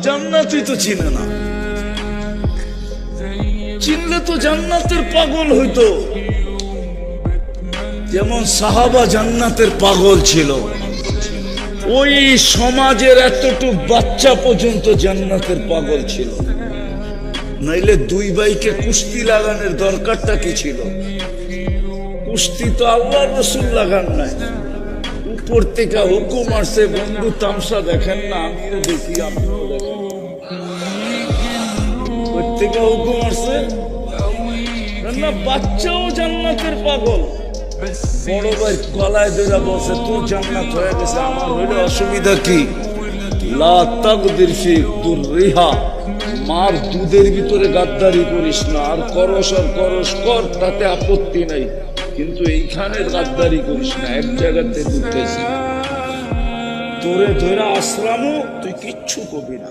জান্নাতই তো চিনে না, চিনলে তো জান্নাতের পাগল হইতো। যেমন সাহাবা জান্নাতের পাগল ছিল, ওই সমাজের এতটুক বাচ্চা পর্যন্ত জান্নাতের পাগল ছিল। নাইলে দুই ভাইকে কুস্তি লাগানোর দরকারটা কি ছিল? কুস্তি তো আল্লাহ রসুল লাগান নাই, উপর থেকে হুকুম আসছে, বন্ধু তামসা দেখেন না, আমিও দেখি, আপনিও দেখেন, উপর থেকে হুকুম আসছে না। বাচ্চাও জান্নাতের পাগল, বড় ভাই গলায় ধরে বলছে তোর জান্নাত হয়ে গেছে, আমার হইলে অসুবিধা কি? লা তাকদির ফি দুররিহা, মার দুধের ভিতরে গাদ্দারি করিস না, আর করস কর, তাতে আপত্তি নাই, কিন্তু এইখানে গাদ্দারি করিস না। এক জায়গাতে দুধ খাইছি, তোরে ধরে আশ্রামও তুই কিচ্ছু কবি না।